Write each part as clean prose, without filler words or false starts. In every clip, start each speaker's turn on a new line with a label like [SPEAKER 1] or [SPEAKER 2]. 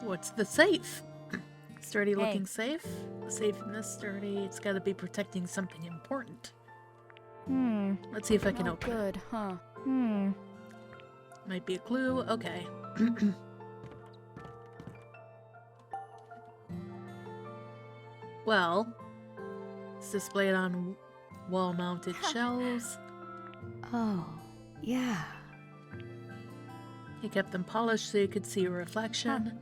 [SPEAKER 1] What's the safe? Sturdy
[SPEAKER 2] Hey.
[SPEAKER 1] looking safe. The safe in this sturdy. It's got to be protecting something important. Let's see if I can
[SPEAKER 2] Not
[SPEAKER 1] open
[SPEAKER 2] good, huh?
[SPEAKER 1] it. Might be a clue. Okay. Well, it's displayed on wall-mounted shelves.
[SPEAKER 2] Oh, yeah.
[SPEAKER 1] He kept them polished so you could see a reflection.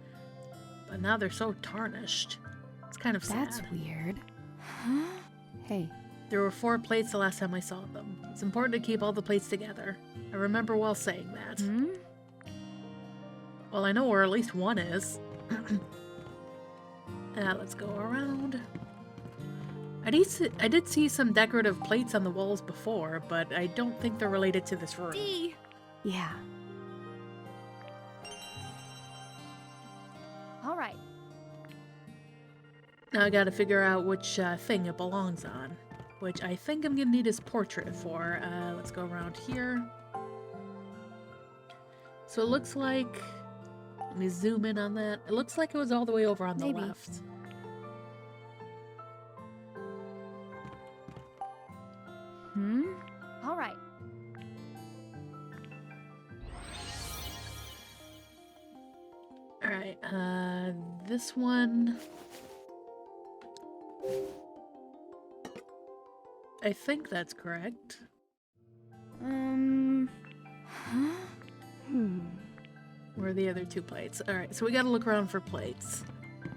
[SPEAKER 1] But now they're so tarnished. It's kind of sad.
[SPEAKER 2] That's weird. Huh? Hey.
[SPEAKER 1] There were 4 plates the last time I saw them. It's important to keep all the plates together. I remember well saying that. Well, I know where at least one is. Let's go around. I did see some decorative plates on the walls before, but I don't think they're related to this room.
[SPEAKER 2] D. Yeah. All right.
[SPEAKER 1] Now I gotta figure out which thing it belongs on. Which I think I'm gonna need his portrait for. Let's go around here. So it looks like... Let me zoom in on that. It looks like it was all the way over on the left.
[SPEAKER 2] All right.
[SPEAKER 1] Alright, this one... I think that's correct.
[SPEAKER 2] Huh?
[SPEAKER 1] Where are the other 2 plates? Alright, so we gotta look around for plates.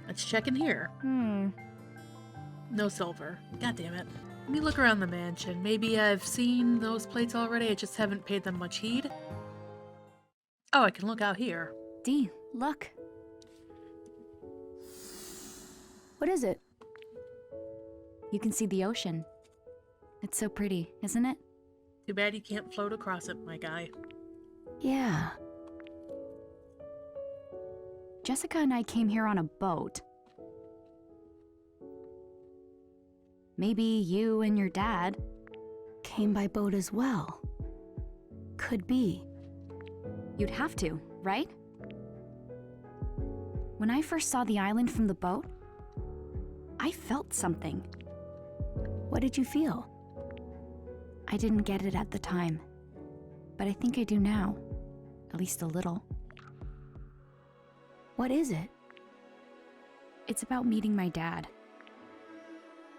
[SPEAKER 1] Let's check in here. No silver. God damn it. Let me look around the mansion. Maybe I've seen those plates already, I just haven't paid them much heed. Oh, I can look out here.
[SPEAKER 2] D, look. What is it? You can see the ocean. It's so pretty, isn't it?
[SPEAKER 1] Too bad you can't float across it, my guy.
[SPEAKER 2] Yeah. Jessica and I came here on a boat. Maybe you and your dad came by boat as well. Could be. You'd have to, right? When I first saw the island from the boat, I felt something. What did you feel? I didn't get it at the time, but I think I do now. At least a little. What is it? It's about meeting my dad.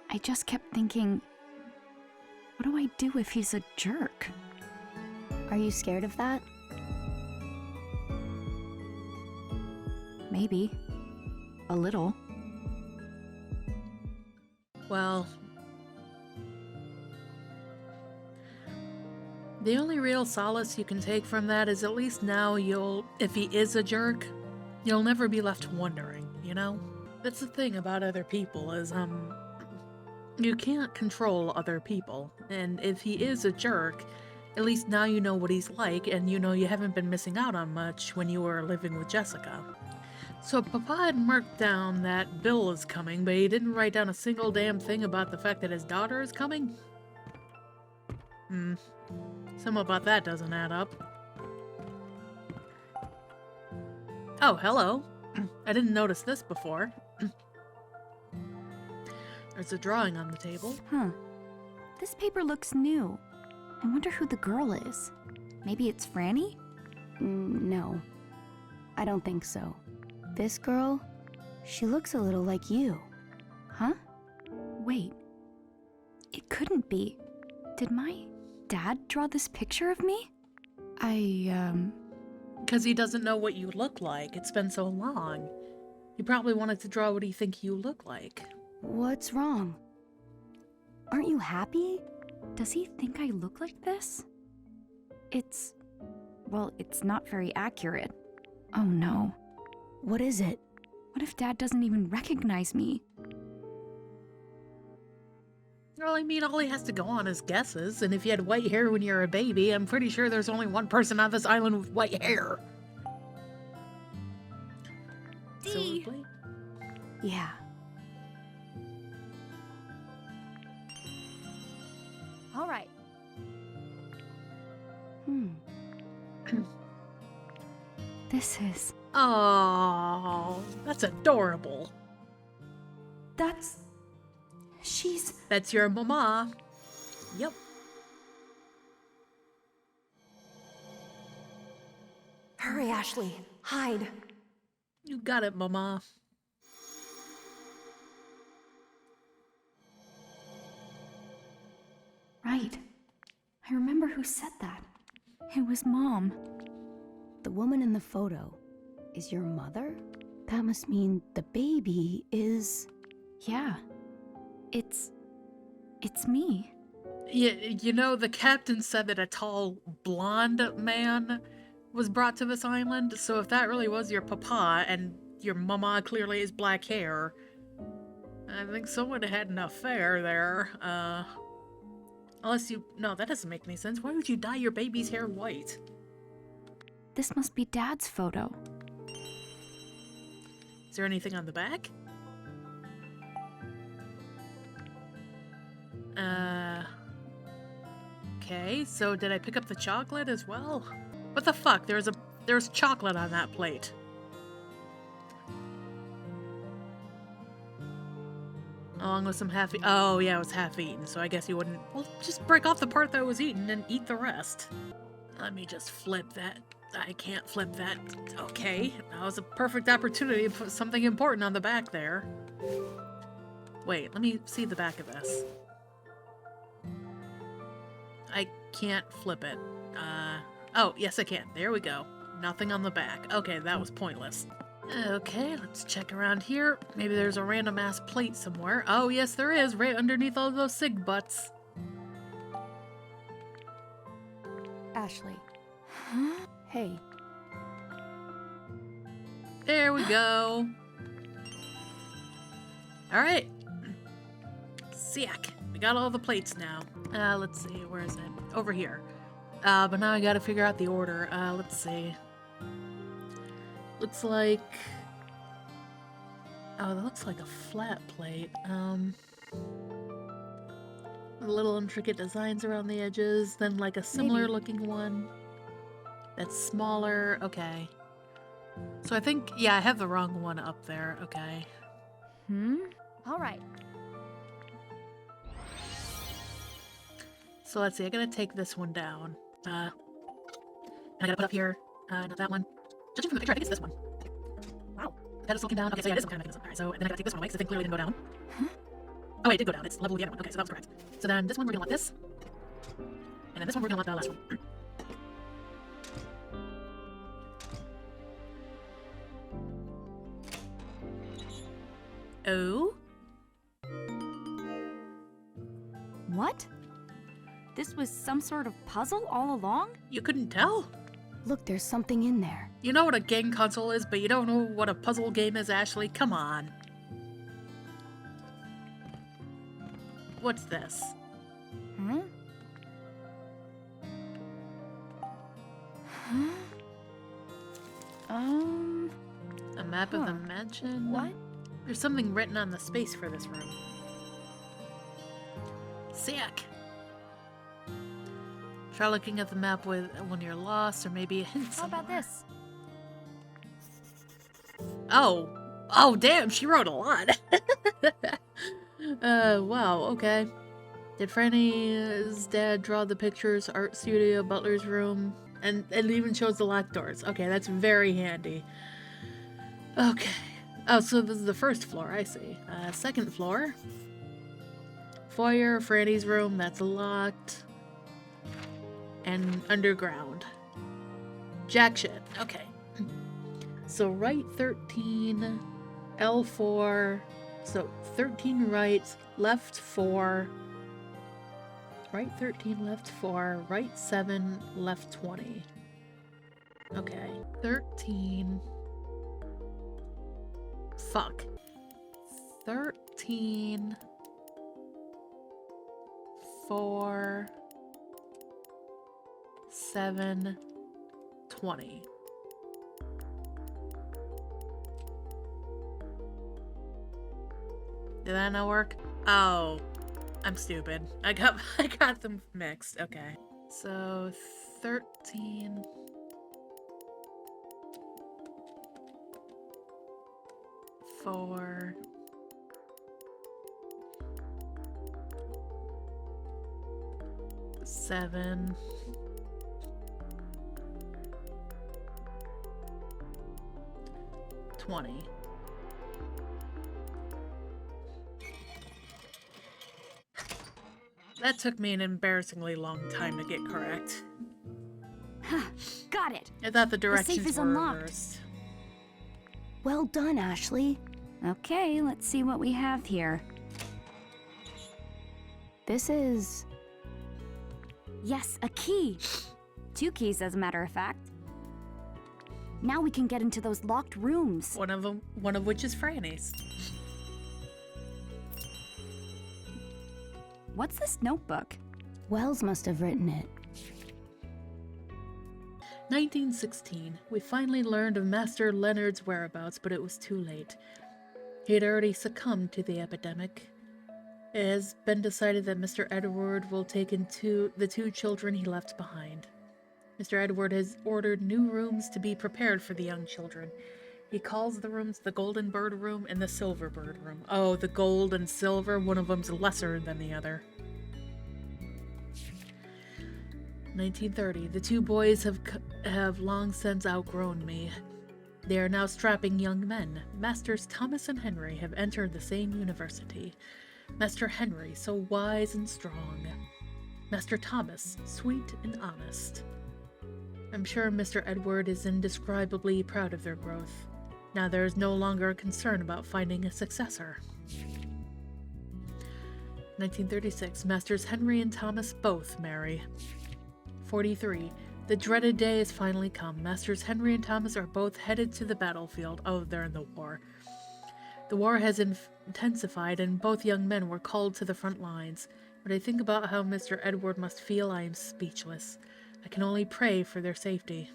[SPEAKER 2] I just kept thinking, what do I do if he's a jerk? Are you scared of that? Maybe. A little.
[SPEAKER 1] Well... The only real solace you can take from that is at least now if he is a jerk, you'll never be left wondering, you know? That's the thing about other people is, you can't control other people, and if he is a jerk, at least now you know what he's like, and you know you haven't been missing out on much when you were living with Jessica. So Papa had marked down that Bill is coming, but he didn't write down a single damn thing about the fact that his daughter is coming? Something about that doesn't add up. Oh, hello. I didn't notice this before. There's a drawing on the table.
[SPEAKER 2] This paper looks new. I wonder who the girl is. Maybe it's Frannie? No. I don't think so. This girl, she looks a little like you. Huh? Wait. It couldn't be. Did my dad draw this picture of me?
[SPEAKER 1] Because he doesn't know what you look like. It's been so long. He probably wanted to draw what he think you look like.
[SPEAKER 2] What's wrong? Aren't you happy? Does he think I look like this? Well, it's not very accurate. Oh no. What is it? What if Dad doesn't even recognize me?
[SPEAKER 1] Well, I mean, all he has to go on is guesses, and if you had white hair when you were a baby, I'm pretty sure there's only one person on this island with white hair.
[SPEAKER 2] D. Yeah. All right. This is...
[SPEAKER 1] Oh. That's adorable. That's your mama. Yep.
[SPEAKER 3] Hurry, Ashley. Hide.
[SPEAKER 1] You got it, mama.
[SPEAKER 2] Right. I remember who said that. It was Mom. The woman in the photo is your mother? That must mean the baby is... Yeah. It's me.
[SPEAKER 1] You know, the captain said that a tall, blonde man was brought to this island, so if that really was your papa, and your mama clearly has black hair, I think someone had an affair there, unless you... No, that doesn't make any sense. Why would you dye your baby's hair white?
[SPEAKER 2] This must be Dad's photo.
[SPEAKER 1] Is there anything on the back? Okay, so did I pick up the chocolate as well? What the fuck? There's chocolate on that plate. Along with some half... Oh, yeah, it was half-eaten, so I guess you wouldn't... Well, just break off the part that was eaten and eat the rest. Let me just flip that. I can't flip that. Okay, that was a perfect opportunity to put something important on the back there. Wait, let me see the back of this. I can't flip it. Oh, yes I can. There we go. Nothing on the back. Okay, that was pointless. Okay, let's check around here. Maybe there's a random ass plate somewhere. Oh, yes there is, right underneath all those sig butts.
[SPEAKER 2] Ashley. Huh? Hey.
[SPEAKER 1] There we go. Alright. Sick. We got all the plates now. Let's see, where is it? Over here. But now I gotta figure out the order. Let's see. Looks like... Oh, that looks like a flat plate. Little intricate designs around the edges, then like a similar looking one that's smaller. Okay. So I think, yeah, I have the wrong one up there. Okay.
[SPEAKER 2] All right.
[SPEAKER 1] So let's see, I gotta take this one down. And I gotta put up here, not that one. Judging from the picture, I think it's this one. Wow. The pedestal came down. Okay, so yeah, it is some kind of mechanism. Alright, so then I gotta take this one away, because the thing clearly didn't go down. Oh wait, it did go down. It's level the other one. Okay, so that was correct. So then this one we're gonna let this. And then this one we're gonna let the last one. Oh?
[SPEAKER 2] What? This was some sort of puzzle all along?
[SPEAKER 1] You couldn't tell?
[SPEAKER 2] Look, there's something in there.
[SPEAKER 1] You know what a game console is, but you don't know what a puzzle game is, Ashley? Come on. What's this?
[SPEAKER 2] Huh? Huh?
[SPEAKER 1] A map of the mansion?
[SPEAKER 2] What?
[SPEAKER 1] There's something written on the space for this room. Sick. Try looking at the map when you're lost, or maybe a hint somewhere.
[SPEAKER 2] How about this?
[SPEAKER 1] Oh. Oh, damn, she wrote a lot. Wow, okay. Did Frannie's dad draw the pictures, art studio, butler's room? And it even shows the locked doors. Okay, that's very handy. Okay. Oh, so this is the first floor, I see. Second floor. Foyer, Frannie's room, that's locked. And underground. Jack shit. Okay. So right 13, L4. So 13 right, left 4. Right 13, left 4, right 7, left 20. Okay. 13. Fuck. 13. 4. 7. 20. Did that not work? Oh. I'm stupid. I got them mixed. Okay. So 13. 4. Seven. 20. That took me an embarrassingly long time to get correct.
[SPEAKER 2] Got it.
[SPEAKER 1] I thought the directions
[SPEAKER 2] safe is
[SPEAKER 1] were
[SPEAKER 2] unlocked.
[SPEAKER 1] reversed.
[SPEAKER 2] Well done, Ashley. Okay, let's see what we have here. This is... Yes, a key. 2 keys, as a matter of fact. Now we can get into those locked rooms.
[SPEAKER 1] One of which is Frannie's.
[SPEAKER 2] What's this notebook? Wells must have written it.
[SPEAKER 1] 1916. We finally learned of Master Leonard's whereabouts, but it was too late. He had already succumbed to the epidemic. It has been decided that Mr. Edward will take into the 2 children he left behind. Mr. Edward has ordered new rooms to be prepared for the young children. He calls the rooms the Golden Bird Room and the Silver Bird Room. Oh, the gold and silver, one of them's lesser than the other. 1930. The 2 boys have long since outgrown me. They are now strapping young men. Masters Thomas and Henry have entered the same university. Master Henry, so wise and strong. Master Thomas, sweet and honest. I'm sure Mr. Edward is indescribably proud of their growth. Now there is no longer a concern about finding a successor. 1936. Masters Henry and Thomas both marry. 43. The dreaded day has finally come. Masters Henry and Thomas are both headed to the battlefield. Oh, they're in the war. The war has intensified, and both young men were called to the front lines. When I think about how Mr. Edward must feel, I am speechless. I can only pray for their safety.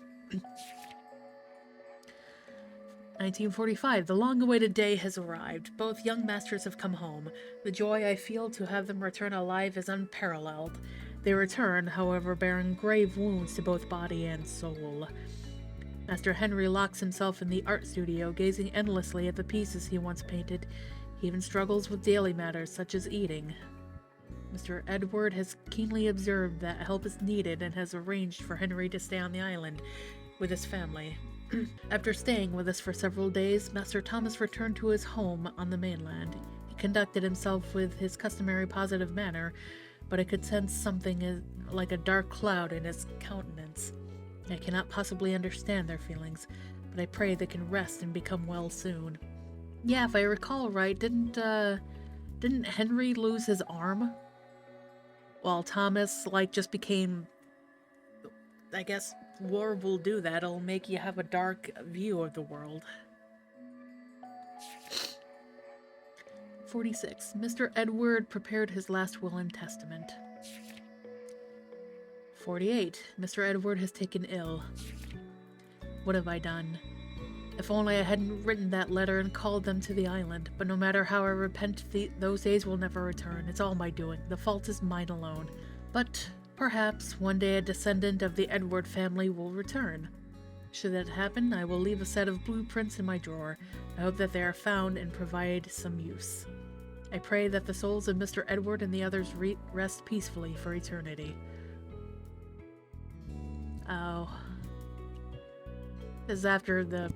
[SPEAKER 1] 1945. The long-awaited day has arrived. Both young masters have come home. The joy I feel to have them return alive is unparalleled. They return, however, bearing grave wounds to both body and soul. Master Henry locks himself in the art studio, gazing endlessly at the pieces he once painted. He even struggles with daily matters such as eating. Mr. Edward has keenly observed that help is needed and has arranged for Henry to stay on the island with his family. After staying with us for several days, Master Thomas returned to his home on the mainland. He conducted himself with his customary positive manner, but I could sense something like a dark cloud in his countenance. I cannot possibly understand their feelings, but I pray they can rest and become well soon. Yeah, if I recall right, didn't Henry lose his arm? While Thomas, just became... I guess war will do that. It'll make you have a dark view of the world. 46. Mr. Edward prepared his last will and testament. 48. Mr. Edward has taken ill. What have I done? If only I hadn't written that letter and called them to the island. But no matter how I repent, those days will never return. It's all my doing. The fault is mine alone. But perhaps one day a descendant of the Edward family will return. Should that happen, I will leave a set of blueprints in my drawer. I hope that they are found and provide some use. I pray that the souls of Mr. Edward and the others rest peacefully for eternity. Oh. This is after the...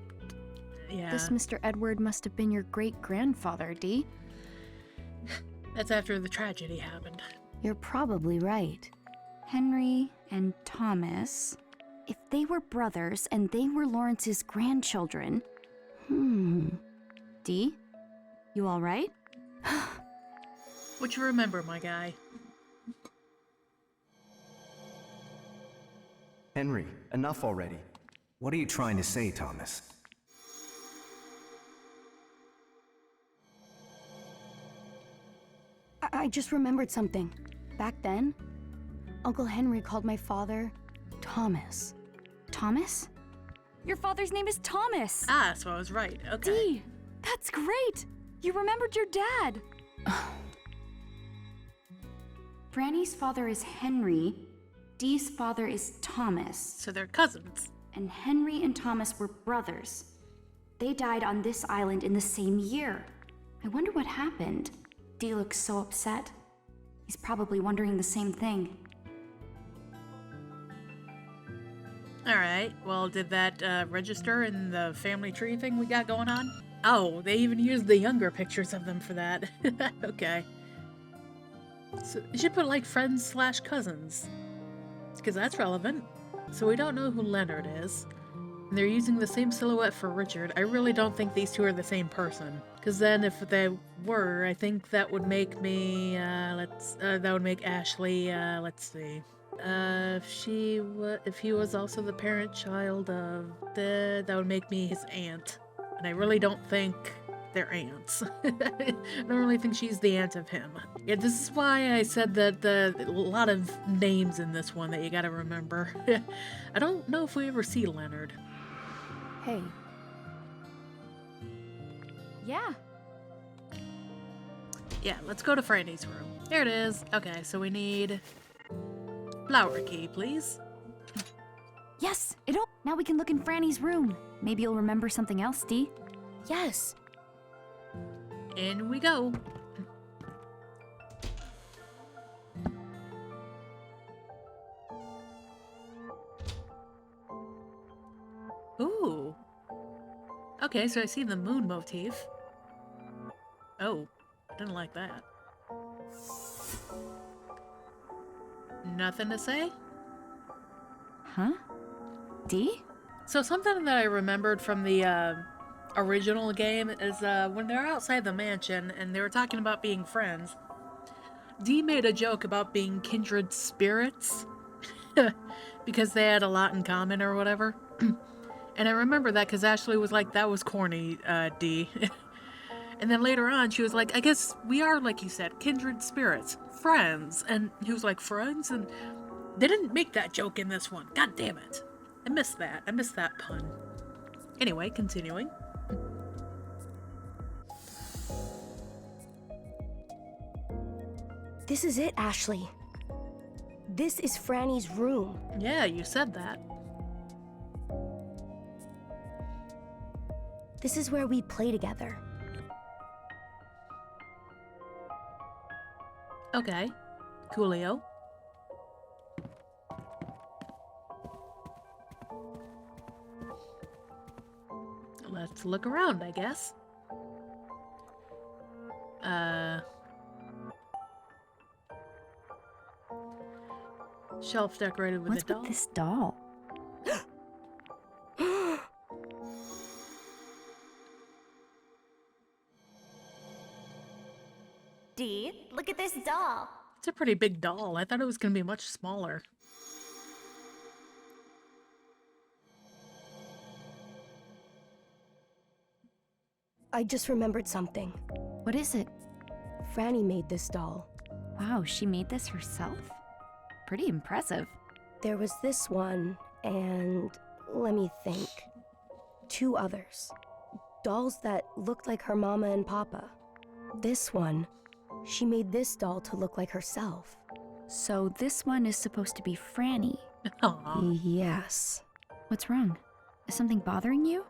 [SPEAKER 1] Yeah.
[SPEAKER 2] This Mr. Edward must have been your great-grandfather, Dee.
[SPEAKER 1] That's after the tragedy happened.
[SPEAKER 2] You're probably right. Henry and Thomas... If they were brothers and they were Lawrence's grandchildren... Dee? You alright?
[SPEAKER 1] What you remember, my guy?
[SPEAKER 4] Henry, enough already.
[SPEAKER 5] What are you trying to say, Thomas?
[SPEAKER 2] I just remembered something. Back then, Uncle Henry called my father Thomas. Thomas? Your father's name is Thomas!
[SPEAKER 1] Ah, so I was right. Okay.
[SPEAKER 2] Dee, that's great! You remembered your dad! Frannie's father is Henry, Dee's father is Thomas,
[SPEAKER 1] So they're cousins.
[SPEAKER 2] and Henry and Thomas were brothers. They died on this island in the same year. I wonder what happened. Dee looks so upset. He's probably wondering the same thing.
[SPEAKER 1] Alright, well, did that register in the family tree thing we got going on? Oh, they even used the younger pictures of them for that. Okay. So you should put like friends/cousins. Because that's relevant. So we don't know who Leonard is. And they're using the same silhouette for Richard. I really don't think these two are the same person. Because then if they were, I think that would make me, that would make Ashley, let's see. If he was also the parent child of that would make me his aunt. And I really don't think they're aunts. I don't really think she's the aunt of him. Yeah, this is why I said that a lot of names in this one that you gotta remember. I don't know if we ever see Leonard.
[SPEAKER 2] Hey. Yeah.
[SPEAKER 1] Yeah, let's go to Frannie's room. Here it is. Okay, so we need flower key, please.
[SPEAKER 2] Yes, now we can look in Frannie's room. Maybe you'll remember something else, Dee.
[SPEAKER 3] Yes.
[SPEAKER 1] In we go. Ooh. Okay, so I see the moon motif. Oh, I didn't like that. Nothing to say?
[SPEAKER 2] Huh? Dee?
[SPEAKER 1] So something that I remembered from the original game is when they're outside the mansion and they were talking about being friends, Dee made a joke about being kindred spirits because they had a lot in common or whatever. And I remember that because Ashley was like, that was corny, Dee. And then later on she was like, I guess we are, like you said, kindred spirits, friends. And he was like, friends? And they didn't make that joke in this one. God damn it. I missed that. I missed that pun. Anyway, continuing.
[SPEAKER 3] This is it, Ashley. This is Frannie's room.
[SPEAKER 1] Yeah, you said that.
[SPEAKER 3] This is where we play together.
[SPEAKER 1] Okay. Coolio. Let's look around, I guess. Shelf decorated with
[SPEAKER 2] What's
[SPEAKER 1] a doll.
[SPEAKER 2] with this doll?
[SPEAKER 6] Dee, look at this doll.
[SPEAKER 1] It's a pretty big doll. I thought it was going to be much smaller.
[SPEAKER 3] I just remembered something.
[SPEAKER 2] What is it?
[SPEAKER 3] Frannie made this doll.
[SPEAKER 2] Wow, she made this herself? Pretty impressive.
[SPEAKER 3] There was this one, and let me think. 2 others. Dolls that looked like her mama and papa. This one, she made this doll to look like herself.
[SPEAKER 2] So this one is supposed to be Frannie.
[SPEAKER 1] Aww.
[SPEAKER 3] Yes.
[SPEAKER 2] What's wrong? Is something bothering you?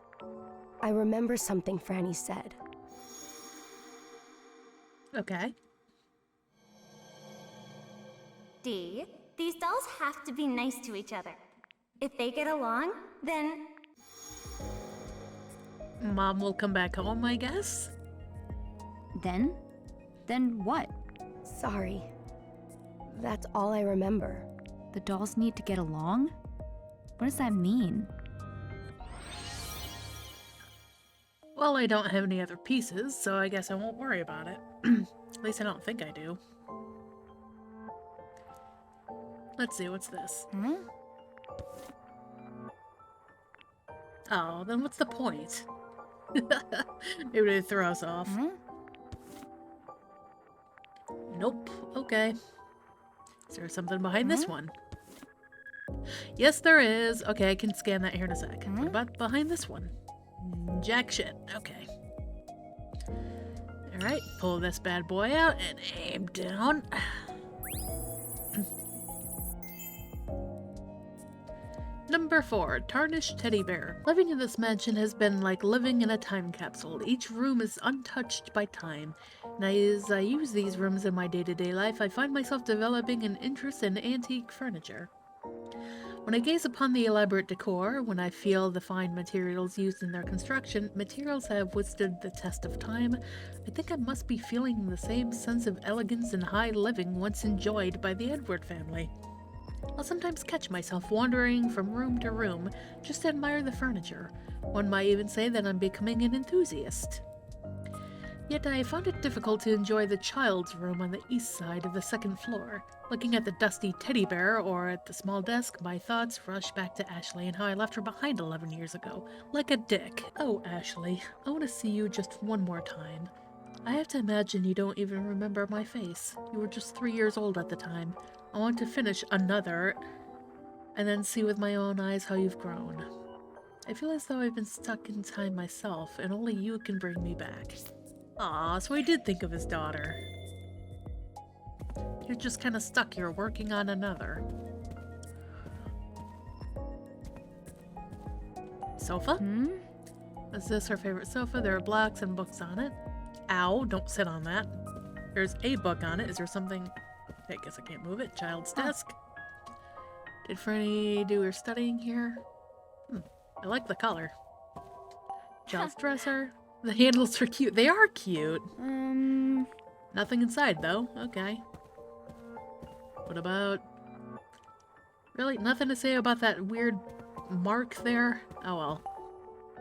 [SPEAKER 3] I remember something Frannie said.
[SPEAKER 1] Okay.
[SPEAKER 6] Dee, these dolls have to be nice to each other. If they get along, then...
[SPEAKER 1] Mom will come back home, I guess?
[SPEAKER 2] Then? Then what?
[SPEAKER 3] Sorry. That's all I remember.
[SPEAKER 2] The dolls need to get along? What does that mean?
[SPEAKER 1] Well, I don't have any other pieces, so I guess I won't worry about it. At least I don't think I do. Let's see, what's this?
[SPEAKER 2] Huh?
[SPEAKER 1] Oh, then what's the point? Maybe they throw us off.
[SPEAKER 2] Huh?
[SPEAKER 1] Nope. Okay. Is there something behind this one? Yes, there is. Okay, I can scan that here in a sec. What about behind this one? Jack shit. Okay. Alright, pull this bad boy out and aim down. Number Number 4, Tarnished Teddy Bear. Living in this mansion has been like living in a time capsule. Each room is untouched by time. And as I use these rooms in my day-to-day life, I find myself developing an interest in antique furniture. When I gaze upon the elaborate decor, when I feel the fine materials used in their construction, materials have withstood the test of time, I think I must be feeling the same sense of elegance and high living once enjoyed by the Edward family. I'll sometimes catch myself wandering from room to room just to admire the furniture. One might even say that I'm becoming an enthusiast. Yet I found it difficult to enjoy the child's room on the east side of the second floor. Looking at the dusty teddy bear or at the small desk, my thoughts rush back to Ashley and how I left her behind 11 years ago. Like a dick. Oh, Ashley, I want to see you just one more time. I have to imagine you don't even remember my face. You were just 3 years old at the time. I want to finish another and then see with my own eyes how you've grown. I feel as though I've been stuck in time myself, and only you can bring me back. Aw, so he did think of his daughter. You're just kind of stuck here working on another. Sofa? Is this her favorite sofa? There are blocks and books on it. Ow, don't sit on that. There's a book on it. Is there something... I guess I can't move it. Child's desk. Did Frannie do her studying here? I like the color. Child's dresser. The handles are cute. They are cute. Nothing inside, though. Okay. What about... Really? Nothing to say about that weird mark there? Oh well.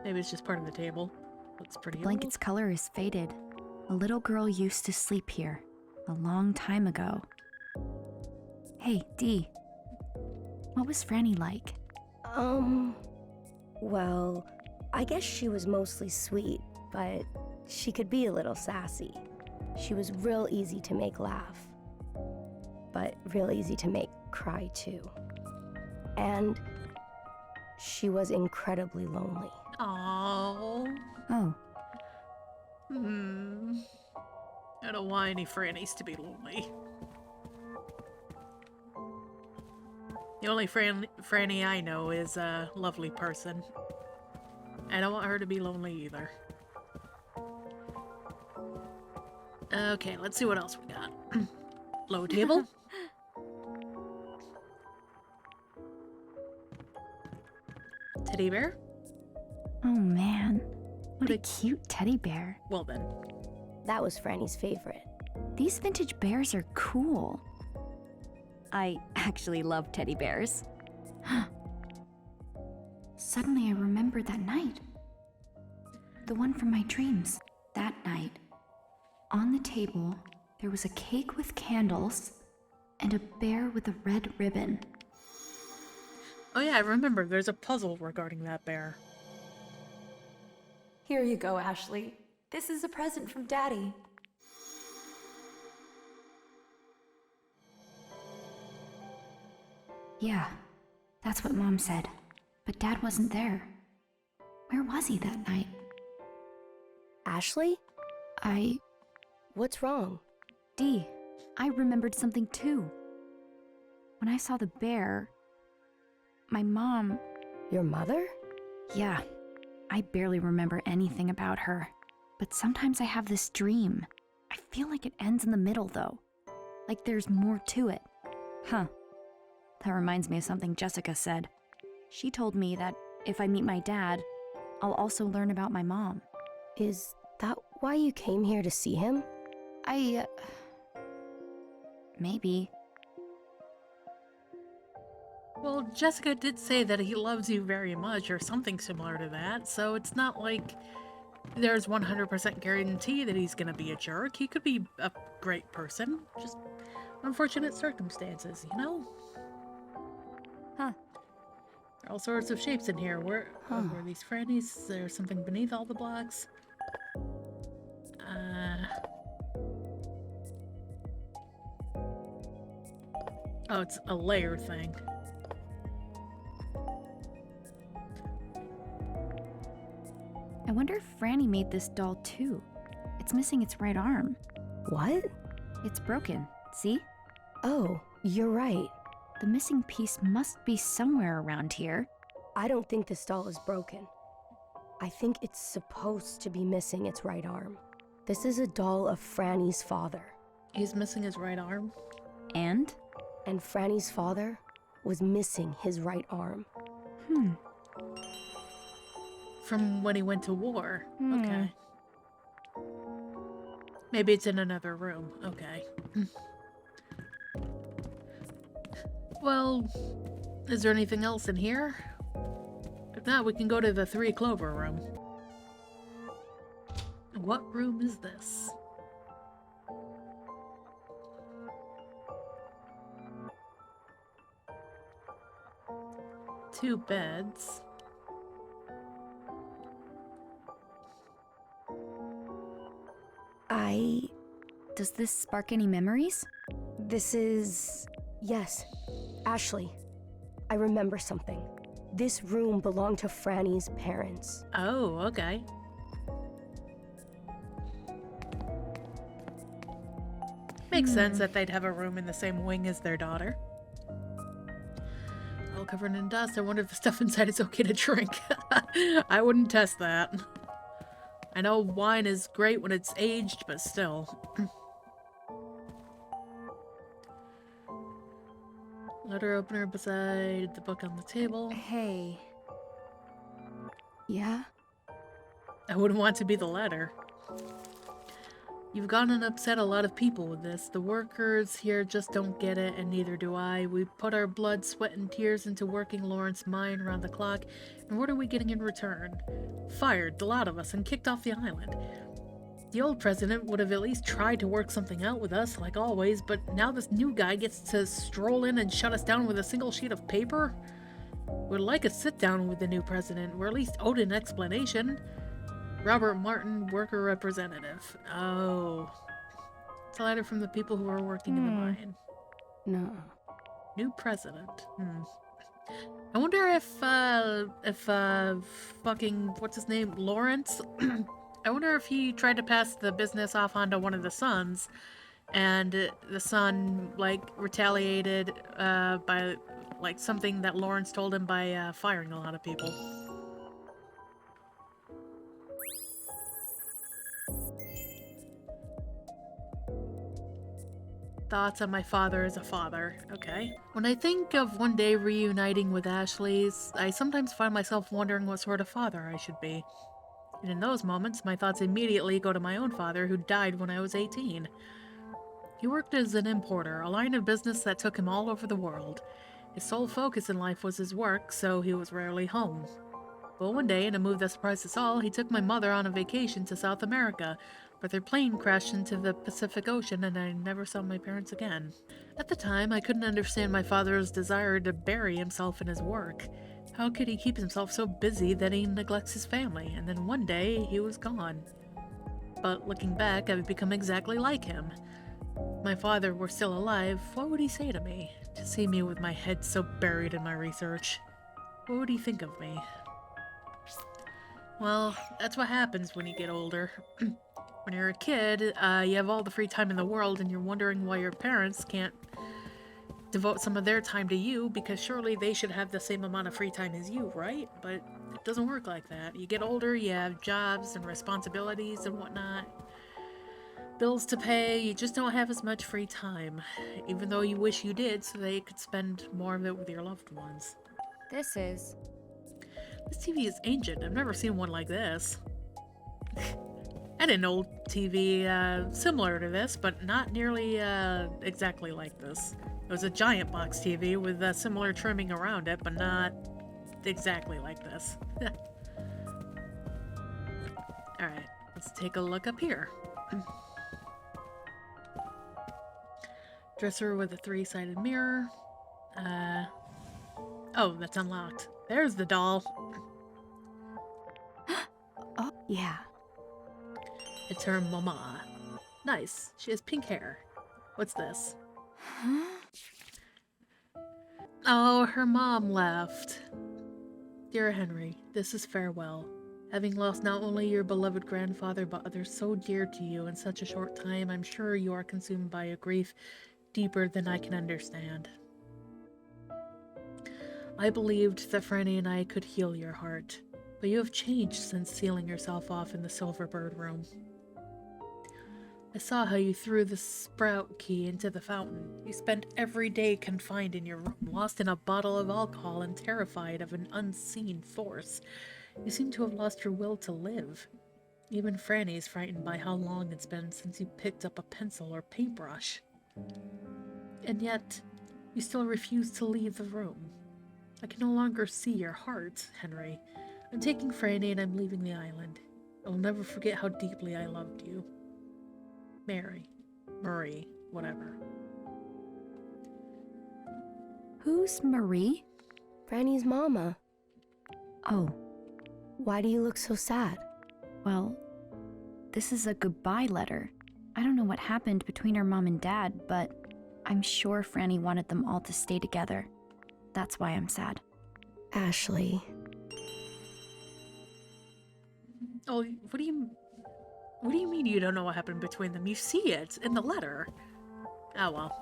[SPEAKER 1] Maybe it's just part of the table. Looks pretty old.
[SPEAKER 2] Blanket's color is faded. A little girl used to sleep here. A long time ago. Hey, Dee. What was Frannie like?
[SPEAKER 3] Well, I guess she was mostly sweet, but she could be a little sassy. She was real easy to make laugh, but real easy to make cry too. And she was incredibly lonely.
[SPEAKER 1] Aww.
[SPEAKER 2] Oh,
[SPEAKER 1] I don't want any Frannies to be lonely. The only Frannie I know is a lovely person. I don't want her to be lonely either. Okay, let's see what else we got. Low table. Teddy bear?
[SPEAKER 2] oh man. What a cute teddy bear.
[SPEAKER 1] Well then.
[SPEAKER 3] That was Franny's favorite.
[SPEAKER 2] These vintage bears are cool. I actually love teddy bears. Suddenly I remembered that night. The one from my dreams. That night, on the table, there was a cake with candles and a bear with a red ribbon.
[SPEAKER 1] Oh yeah, I remember. There's a puzzle regarding that bear.
[SPEAKER 7] Here you go, Ashley. This is a present from Daddy.
[SPEAKER 2] Yeah, that's what Mom said. But Dad wasn't there. Where was he that night?
[SPEAKER 3] Ashley? What's wrong?
[SPEAKER 2] Dee, I remembered something too. When I saw the bear, my mom...
[SPEAKER 3] Your mother?
[SPEAKER 2] Yeah, I barely remember anything about her. But sometimes I have this dream. I feel like it ends in the middle though. Like there's more to it. Huh. That reminds me of something Jessica said. She told me that if I meet my dad, I'll also learn about my mom.
[SPEAKER 3] Is that why you came here to see him?
[SPEAKER 2] Maybe.
[SPEAKER 1] Well, Jessica did say that he loves you very much or something similar to that, so it's not like there's 100% guarantee that he's gonna be a jerk. He could be a great person. Just unfortunate circumstances, you know?
[SPEAKER 2] Huh.
[SPEAKER 1] There are all sorts of shapes in here. Where are these Frannies? There's something beneath all the blocks. Oh, it's a layer thing.
[SPEAKER 2] I wonder if Frannie made this doll too. It's missing its right arm.
[SPEAKER 3] What?
[SPEAKER 2] It's broken, see?
[SPEAKER 3] Oh, you're right.
[SPEAKER 2] The missing piece must be somewhere around here.
[SPEAKER 3] I don't think this doll is broken. I think it's supposed to be missing its right arm. This is a doll of Frannie's father.
[SPEAKER 1] He's missing his right arm?
[SPEAKER 2] And?
[SPEAKER 3] And Frannie's father was missing his right arm.
[SPEAKER 1] From when he went to war. Okay. Maybe it's in another room. Okay. Well, is there anything else in here? If not, we can go to the 3 Clover room. What room is this? Two beds.
[SPEAKER 2] Does this spark any memories?
[SPEAKER 3] This is... Yes, Ashley. I remember something. This room belonged to Frannie's parents.
[SPEAKER 1] Oh, okay. Makes sense that they'd have a room in the same wing as their daughter. All covered in dust. I wonder if the stuff inside is okay to drink. I wouldn't test that. I know wine is great when it's aged, but still. Letter opener beside the book on the table.
[SPEAKER 2] Hey. Yeah?
[SPEAKER 1] I wouldn't want to be the letter. You've gone and upset a lot of people with this. The workers here just don't get it, and neither do I. We put our blood, sweat, and tears into working Lawrence's mine around the clock, and what are we getting in return? Fired, the lot of us, and kicked off the island. The old president would have at least tried to work something out with us, like always, but now this new guy gets to stroll in and shut us down with a single sheet of paper? We'd like a sit-down with the new president, or at least owed an explanation. Robert Martin, worker representative. Oh. It's a letter from the people who are working in the mine.
[SPEAKER 2] No.
[SPEAKER 1] New president. I wonder if fucking, what's his name, Lawrence? I wonder if he tried to pass the business off onto one of the sons, and the son, like, retaliated by, like, something that Lawrence told him by firing a lot of people. Thoughts on my father as a father. Okay. When I think of one day reuniting with Ashley's, I sometimes find myself wondering what sort of father I should be. And in those moments, my thoughts immediately go to my own father, who died when I was 18. He worked as an importer, a line of business that took him all over the world. His sole focus in life was his work, so he was rarely home. But one day, in a move that surprised us all, he took my mother on a vacation to South America, but their plane crashed into the Pacific Ocean and I never saw my parents again. At the time, I couldn't understand my father's desire to bury himself in his work. How could he keep himself so busy that he neglects his family? And then one day, he was gone. But looking back, I've become exactly like him. If my father were still alive, what would he say to me? To see me with my head so buried in my research. What would he think of me? Well, that's what happens when you get older. When you're a kid, you have all the free time in the world and you're wondering why your parents can't devote some of their time to you, because surely they should have the same amount of free time as you, right? But it doesn't work like that. You get older, you have jobs and responsibilities and whatnot. Bills to pay, you just don't have as much free time. Even though you wish you did, so that you could spend more of it with your loved ones.
[SPEAKER 2] This
[SPEAKER 1] TV is ancient. I've never seen one like this. I had an old TV similar to this, but not nearly exactly like this. It was a giant box TV with similar trimming around it, but not exactly like this. Alright, let's take a look up here. Dresser with a 3-sided mirror. Oh, that's unlocked. There's the doll.
[SPEAKER 2] Oh, yeah.
[SPEAKER 1] It's her mama. Nice. She has pink hair. What's this?
[SPEAKER 2] Huh?
[SPEAKER 1] Oh, her mom left. Dear Henry, this is farewell. Having lost not only your beloved grandfather, but others so dear to you in such a short time, I'm sure you are consumed by a grief deeper than I can understand. I believed that Frannie and I could heal your heart, but you have changed since sealing yourself off in the Silverbird room. I saw how you threw the sprout key into the fountain. You spent every day confined in your room, lost in a bottle of alcohol and terrified of an unseen force. You seem to have lost your will to live. Even Frannie's frightened by how long it's been since you picked up a pencil or paintbrush. And yet, you still refuse to leave the room. I can no longer see your heart, Henry. I'm taking Frannie and I'm leaving the island. I will never forget how deeply I loved you. Marie, whatever.
[SPEAKER 2] Who's Marie?
[SPEAKER 3] Frannie's mama.
[SPEAKER 2] Oh,
[SPEAKER 3] Why do you look so sad?
[SPEAKER 2] well, this is a goodbye letter. I don't know what happened between her mom and dad, but I'm sure Frannie wanted them all to stay together. That's why I'm sad.
[SPEAKER 3] Ashley.
[SPEAKER 1] Oh, what do you mean you don't know what happened between them? You see it in the letter. Oh well.